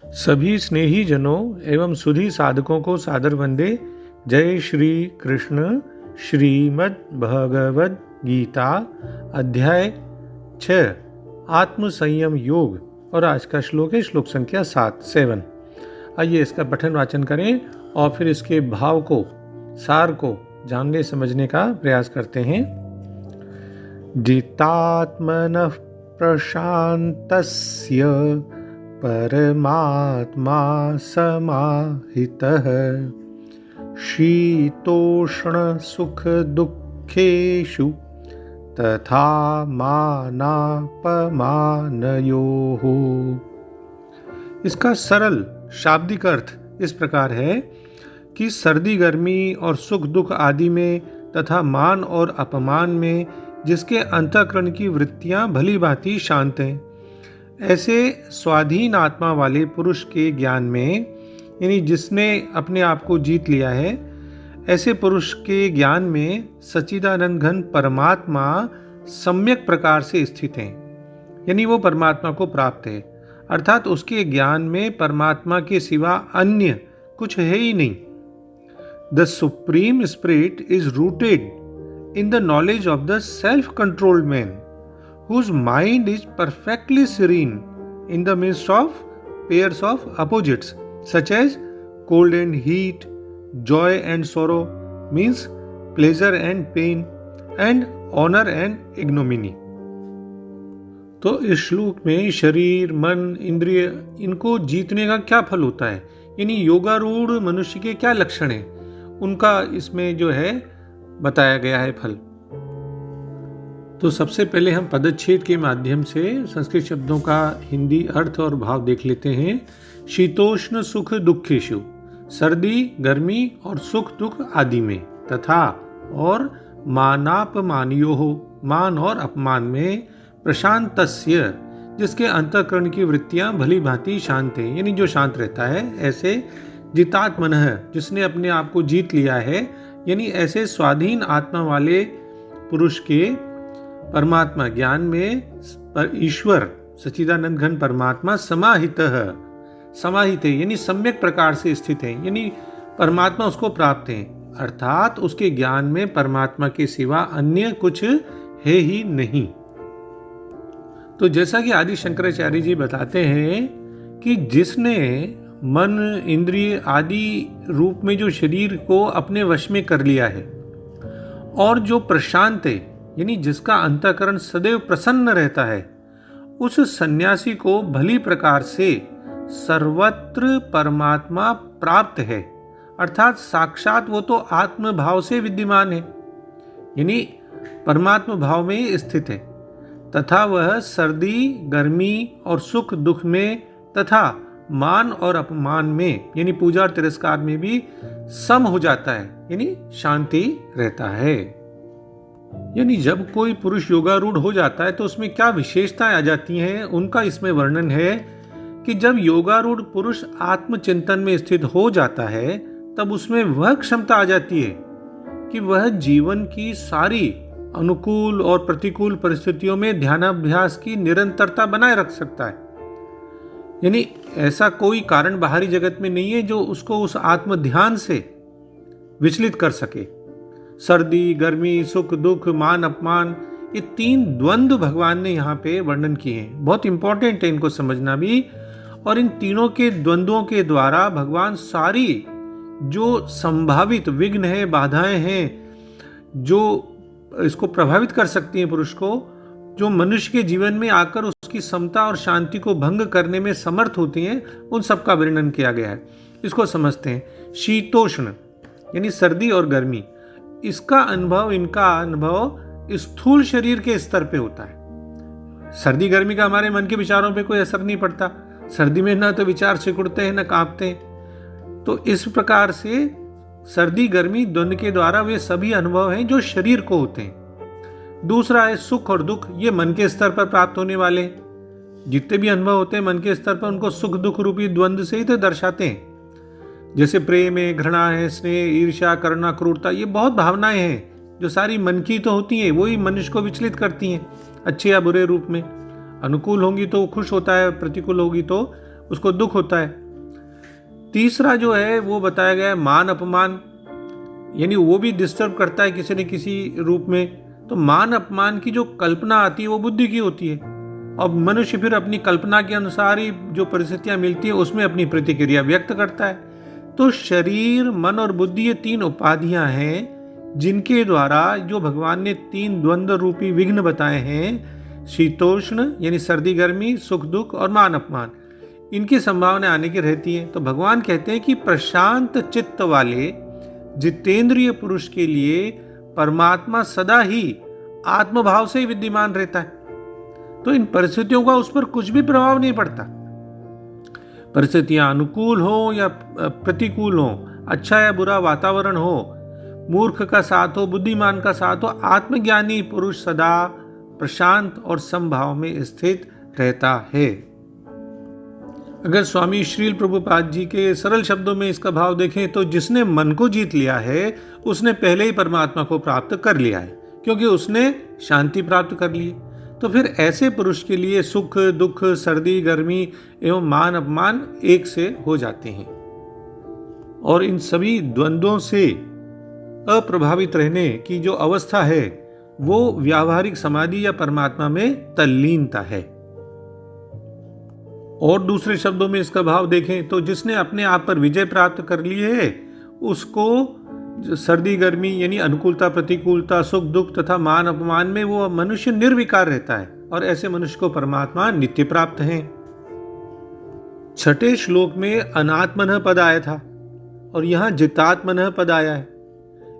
सभी स्नेही जनों एवं सुधी साधकों को सादर वंदे। जय श्री कृष्ण। श्रीमद् भगवद गीता अध्याय 6 आत्म संयम योग और आज का श्लोक है श्लोक संख्या 7। आइए इसका पठन वाचन करें और फिर इसके भाव को, सार को जानने समझने का प्रयास करते हैं। जितात्मनः प्रशान्तस्य परमात्मा समाहितः शीतोष्ण सुख दुःखेषु तथा मानापमानयोः। इसका सरल शाब्दिक अर्थ इस प्रकार है कि सर्दी गर्मी और सुख दुख आदि में तथा मान और अपमान में जिसके अंतःकरण की वृत्तियां भली भांति शांत हैं, ऐसे स्वाधीन आत्मा वाले पुरुष के ज्ञान में, यानी जिसने अपने आप को जीत लिया है, ऐसे पुरुष के ज्ञान में सच्चिदानंद घन परमात्मा सम्यक प्रकार से स्थित हैं, यानी वो परमात्मा को प्राप्त है। अर्थात उसके ज्ञान में परमात्मा के सिवा अन्य कुछ है ही नहीं। The supreme spirit is rooted in the knowledge of the self controlled man whose mind is perfectly serene in the midst of pairs of opposites such as cold and heat, joy and sorrow, means pleasure and pain, and honor and ignominy। तो इस श्लोक में शरीर, मन, इंद्रिय, इनको जीतने का क्या फल होता है, यानी योगारूढ़ मनुष्य के क्या लक्षण हैं, उनका इसमें जो है बताया गया है फल। तो सबसे पहले हम पदच्छेद के माध्यम से संस्कृत शब्दों का हिंदी अर्थ और भाव देख लेते हैं। शीतोष्ण सुख दुखेषु, सर्दी गर्मी और सुख दुख आदि में, तथा और मानापमानयोः, मान और अपमान में, प्रशांतस्य, जिसके अंतःकरण की वृत्तियां भली भांति शांत हैं, यानी जो शांत रहता है, ऐसे जितात्मनः, जिसने अपने आप को जीत लिया है, यानी ऐसे स्वाधीन आत्मा वाले पुरुष के परमात्मा ज्ञान में पर ईश्वर सच्चिदानंद घन परमात्मा समाहित है, यानी सम्यक प्रकार से स्थित है, यानी परमात्मा उसको प्राप्त है। अर्थात उसके ज्ञान में परमात्मा के सिवा अन्य कुछ है ही नहीं। तो जैसा कि आदि शंकराचार्य जी बताते हैं कि जिसने मन, इंद्रिय आदि रूप में जो शरीर को अपने वश में कर लिया है और जो प्रशांत है, यानी जिसका अंतःकरण सदैव प्रसन्न रहता है, उस सन्यासी को भली प्रकार से सर्वत्र परमात्मा प्राप्त है। अर्थात साक्षात वो तो आत्म भाव से विद्यमान है, यानी परमात्म भाव में ही स्थित है, तथा वह सर्दी गर्मी और सुख दुख में तथा मान और अपमान में, यानी पूजा और तिरस्कार में भी सम हो जाता है, यानी शांति रहता है। यानी जब कोई पुरुष योगारूढ़ हो जाता है तो उसमें क्या विशेषताएं आ जाती हैं, उनका इसमें वर्णन है कि जब योगारूढ़ पुरुष आत्मचिंतन में स्थित हो जाता है, तब उसमें वह क्षमता आ जाती है कि वह जीवन की सारी अनुकूल और प्रतिकूल परिस्थितियों में ध्यानाभ्यास की निरंतरता बनाए रख सकता है। यानी ऐसा कोई कारण बाहरी जगत में नहीं है जो उसको उस आत्म ध्यान से विचलित कर सके। सर्दी गर्मी, सुख दुख, मान अपमान, ये 3 द्वंद्व भगवान ने यहाँ पे वर्णन किए हैं। बहुत इंपॉर्टेंट है इनको समझना भी। और इन तीनों के द्वंद्वों के द्वारा भगवान सारी जो संभावित विघ्न है, बाधाएं हैं, जो इसको प्रभावित कर सकती हैं पुरुष को, जो मनुष्य के जीवन में आकर उसकी समता और शांति को भंग करने में समर्थ होती हैं, उन सब का वर्णन किया गया है। इसको समझते हैं। शीतोष्ण यानी सर्दी और गर्मी, इसका अनुभव, इनका अनुभव स्थूल शरीर के स्तर पे होता है। सर्दी गर्मी का हमारे मन के विचारों पे कोई असर नहीं पड़ता। सर्दी में ना तो विचार सिकुड़ते हैं, ना कांपते हैं। तो इस प्रकार से सर्दी गर्मी द्वंद्व के द्वारा वे सभी अनुभव हैं जो शरीर को होते हैं। दूसरा है सुख और दुख, ये मन के स्तर पर प्राप्त होने वाले जितने भी अनुभव होते हैं मन के स्तर पर, उनको सुख दुख रूपी द्वंद्व से ही तो दर्शाते हैं। जैसे प्रेम है, घृणा है, स्नेह, ईर्ष्या, करुणा, क्रूरता, ये बहुत भावनाएं हैं जो सारी मन की तो होती हैं, वही मनुष्य को विचलित करती हैं अच्छे या बुरे रूप में। अनुकूल होंगी तो खुश होता है, प्रतिकूल होगी तो उसको दुख होता है। तीसरा जो है वो बताया गया है मान अपमान, यानी वो भी डिस्टर्ब करता है किसी न किसी रूप में। तो मान अपमान की जो कल्पना आती है वो बुद्धि की होती है, और मनुष्य फिर अपनी कल्पना के अनुसार ही जो परिस्थितियां मिलती है उसमें अपनी प्रतिक्रिया व्यक्त करता है। तो शरीर, मन और बुद्धि ये 3 उपाधियां हैं जिनके द्वारा जो भगवान ने 3 द्वंद्व रूपी विघ्न बताए हैं, शीतोष्ण यानी सर्दी गर्मी, सुख दुख और मान अपमान, इनकी संभावना आने की रहती है। तो भगवान कहते हैं कि प्रशांत चित्त वाले जितेंद्रिय पुरुष के लिए परमात्मा सदा ही आत्मभाव से ही विद्यमान रहता है। तो इन परिस्थितियों का उस पर कुछ भी प्रभाव नहीं पड़ता। परिस्थितियां अनुकूल हो या प्रतिकूल हो, अच्छा या बुरा वातावरण हो, मूर्ख का साथ हो, बुद्धिमान का साथ हो, आत्मज्ञानी पुरुष सदा प्रशांत और समभाव में स्थित रहता है। अगर स्वामी श्रील प्रभुपाद जी के सरल शब्दों में इसका भाव देखें तो जिसने मन को जीत लिया है उसने पहले ही परमात्मा को प्राप्त कर लिया है, क्योंकि उसने शांति प्राप्त कर ली। तो फिर ऐसे पुरुष के लिए सुख दुख, सर्दी गर्मी एवं मान अपमान एक से हो जाते हैं, और इन सभी द्वंद्वों से अप्रभावित रहने की जो अवस्था है वो व्यावहारिक समाधि या परमात्मा में तल्लीनता है। और दूसरे शब्दों में इसका भाव देखें तो जिसने अपने आप पर विजय प्राप्त कर ली है उसको सर्दी गर्मी यानी अनुकूलता प्रतिकूलता, सुख दुख तथा मान अपमान में वो मनुष्य निर्विकार रहता है, और ऐसे मनुष्य को परमात्मा नित्य प्राप्त है। 6ठे श्लोक में अनात्मनः पद आया था और यहां जितात्मनः पद आया है।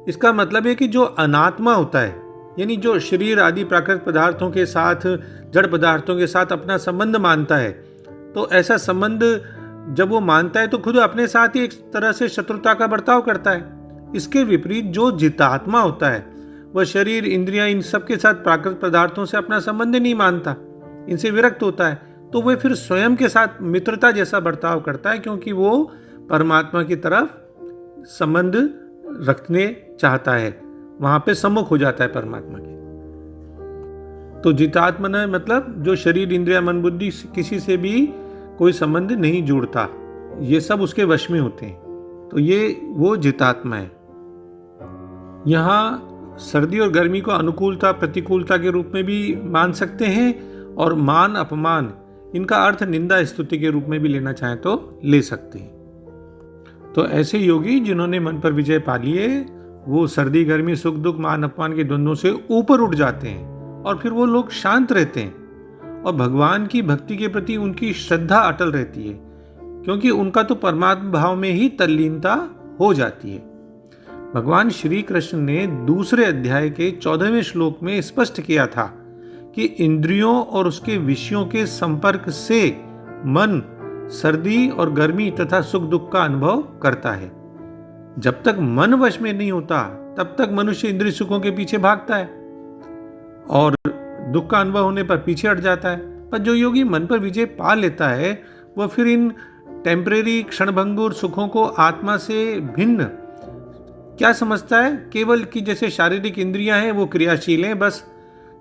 इसका मतलब है कि जो अनात्मा होता है, यानी जो शरीर आदि प्राकृतिक पदार्थों के साथ, जड़ पदार्थों के साथ अपना संबंध मानता है, तो ऐसा संबंध जब वो मानता है तो खुद अपने साथ ही एक तरह से शत्रुता का बर्ताव करता है। इसके विपरीत जो जितात्मा होता है वह शरीर, इंद्रियां, इन सब के साथ प्राकृतिक पदार्थों से अपना संबंध नहीं मानता, इनसे विरक्त होता है। तो वह फिर स्वयं के साथ मित्रता जैसा बर्ताव करता है, क्योंकि वो परमात्मा की तरफ संबंध रखने चाहता है, वहां पे सम्मुख हो जाता है परमात्मा के। तो जितात्मन मतलब जो शरीर, इंद्रिया, मन, बुद्धि किसी से भी कोई संबंध नहीं जोड़ता, ये सब उसके वश में होते हैं, तो ये वो जितात्मा है। यहाँ सर्दी और गर्मी को अनुकूलता प्रतिकूलता के रूप में भी मान सकते हैं, और मान अपमान इनका अर्थ निंदा स्तुति के रूप में भी लेना चाहें तो ले सकते हैं। तो ऐसे योगी जिन्होंने मन पर विजय पा लिए वो सर्दी गर्मी, सुख दुख, मान अपमान के द्वंद्वों से ऊपर उठ जाते हैं, और फिर वो लोग शांत रहते हैं, और भगवान की भक्ति के प्रति उनकी श्रद्धा अटल रहती है, क्योंकि उनका तो परमात्मा भाव में ही तल्लीनता हो जाती है। भगवान श्री कृष्ण ने दूसरे अध्याय के 14वें श्लोक में स्पष्ट किया था कि इंद्रियों और उसके विषयों के संपर्क से मन सर्दी और गर्मी तथा सुख दुख का अनुभव करता है। जब तक मन वश में नहीं होता तब तक मनुष्य इंद्रिय सुखों के पीछे भागता है और दुख का अनुभव होने पर पीछे हट जाता है। पर जो योगी मन पर विजय पा लेता है वह फिर इन टेम्परेरी क्षणभंगुर सुखों को आत्मा से भिन्न क्या समझता है, केवल कि जैसे शारीरिक इंद्रियां हैं वो क्रियाशील हैं, बस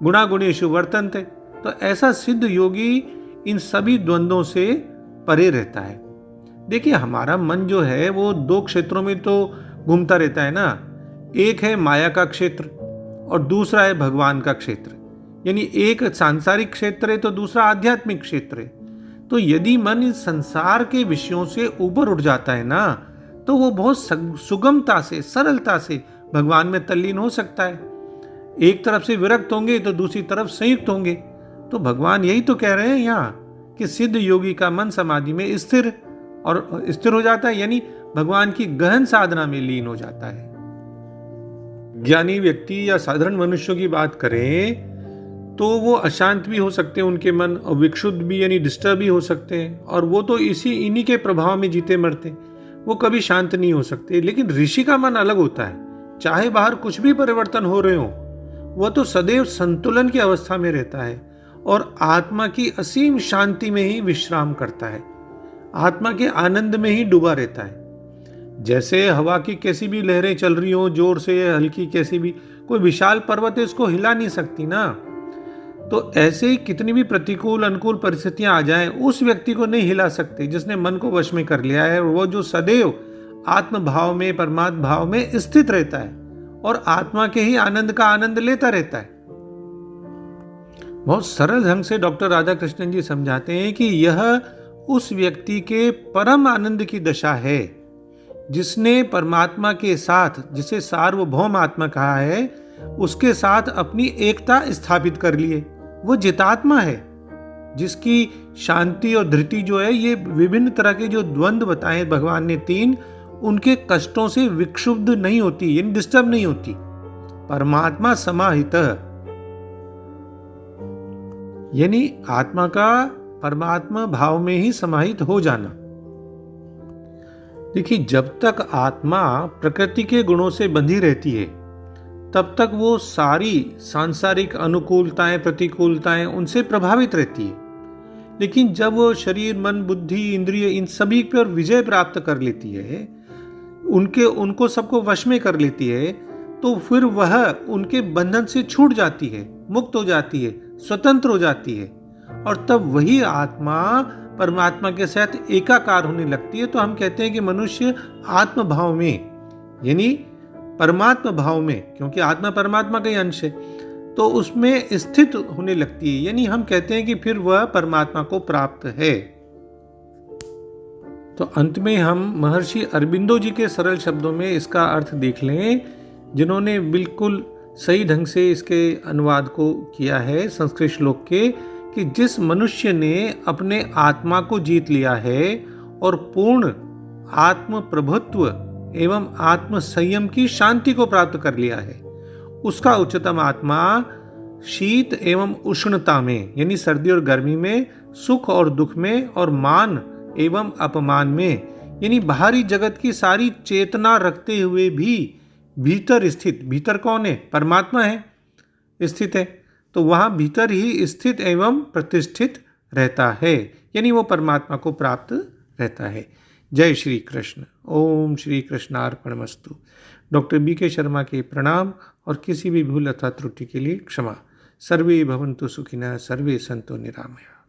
गुणा गुणेषु वर्तन्ते। तो ऐसा सिद्ध योगी इन सभी द्वंद्वों से परे रहता है। देखिए हमारा मन जो है वो 2 क्षेत्रों में तो घूमता रहता है ना, एक है माया का क्षेत्र और दूसरा है भगवान का क्षेत्र, यानी एक सांसारिक क्षेत्र है तो दूसरा आध्यात्मिक क्षेत्र है। तो यदि मन इस संसार के विषयों से ऊपर उठ जाता है ना तो वो बहुत सुगमता से, सरलता से भगवान में तल्लीन हो सकता है। एक तरफ से विरक्त होंगे तो दूसरी तरफ संयुक्त होंगे। तो भगवान यही तो कह रहे हैं यहाँ कि सिद्ध योगी का मन समाधि में स्थिर हो जाता है, यानी भगवान की गहन साधना में लीन हो जाता है। ज्ञानी व्यक्ति या साधारण मनुष्यों की बात करें तो वो अशांत भी हो सकते हैं उनके मन, और विक्षुब्ध भी यानी डिस्टर्ब भी हो सकते हैं, और वो तो इन्हीं के प्रभाव में जीते मरते, वो कभी शांत नहीं हो सकते। लेकिन ऋषि का मन अलग होता है, चाहे बाहर कुछ भी परिवर्तन हो रहे हो वह तो सदैव संतुलन की अवस्था में रहता है और आत्मा की असीम शांति में ही विश्राम करता है, आत्मा के आनंद में ही डूबा रहता है। जैसे हवा की कैसी भी लहरें चल रही हो, जोर से या हल्की कैसी भी, कोई विशाल पर्वत है उसको हिला नहीं सकती ना। तो ऐसे ही कितनी भी प्रतिकूल अनुकूल परिस्थितियां आ जाएं, उस व्यक्ति को नहीं हिला सकते जिसने मन को वश में कर लिया है, और वो जो सदैव आत्म भाव में, परमात्म भाव में स्थित रहता है और आत्मा के ही आनंद का आनंद लेता रहता है। बहुत सरल ढंग से डॉक्टर राधाकृष्णन जी समझाते हैं कि यह उस व्यक्ति के परम आनंद की दशा है जिसने परमात्मा के साथ, जिसे सार्वभौम आत्मा कहा है, उसके साथ अपनी एकता स्थापित कर लिए। वो जितात्मा है जिसकी शांति और धृति जो है, ये विभिन्न तरह के जो द्वंद्व बताए भगवान ने 3, उनके कष्टों से विक्षुब्ध नहीं होती, यानी डिस्टर्ब नहीं होती। परमात्मा समाहित, यानी आत्मा का परमात्मा भाव में ही समाहित हो जाना। देखिए, जब तक आत्मा प्रकृति के गुणों से बंधी रहती है तब तक वो सारी सांसारिक अनुकूलताएं, प्रतिकूलताएं उनसे प्रभावित रहती है। लेकिन जब वो शरीर, मन, बुद्धि, इंद्रिय इन सभी पर विजय प्राप्त कर लेती है, उनको सबको वश में कर लेती है, तो फिर वह उनके बंधन से छूट जाती है, मुक्त हो जाती है, स्वतंत्र हो जाती है, और तब वही आत्मा परमात्मा के साथ एकाकार होने लगती है। तो हम कहते हैं कि मनुष्य आत्म भाव में, यानी परमात्मा भाव में, क्योंकि आत्मा परमात्मा का ही अंश है, तो उसमें स्थित होने लगती है। यानी हम कहते हैं कि फिर वह परमात्मा को प्राप्त है। तो अंत में हम महर्षि अरबिंदो जी के सरल शब्दों में इसका अर्थ देख लें, जिन्होंने बिल्कुल सही ढंग से इसके अनुवाद को किया है संस्कृत श्लोक के, कि जिस मनुष्य ने अपने आत्मा को जीत लिया है और पूर्ण आत्म प्रभुत्व एवं आत्म संयम की शांति को प्राप्त कर लिया है, उसका उच्चतम आत्मा शीत एवं उष्णता में, यानी सर्दी और गर्मी में, सुख और दुख में, और मान एवं अपमान में, यानी बाहरी जगत की सारी चेतना रखते हुए भी भीतर स्थित, भीतर कौन है? परमात्मा है, स्थित है, तो वहां भीतर ही स्थित एवं प्रतिष्ठित रहता है, यानी वो परमात्मा को प्राप्त रहता है। जय श्री कृष्ण। ओम श्री कृष्णार्पणमस्तु। डॉक्टर BK शर्मा के प्रणाम, और किसी भी भूल अथवा त्रुटि के लिए क्षमा। सर्वे भवन्तु सुखिनः, सर्वे सन्तु निरामया।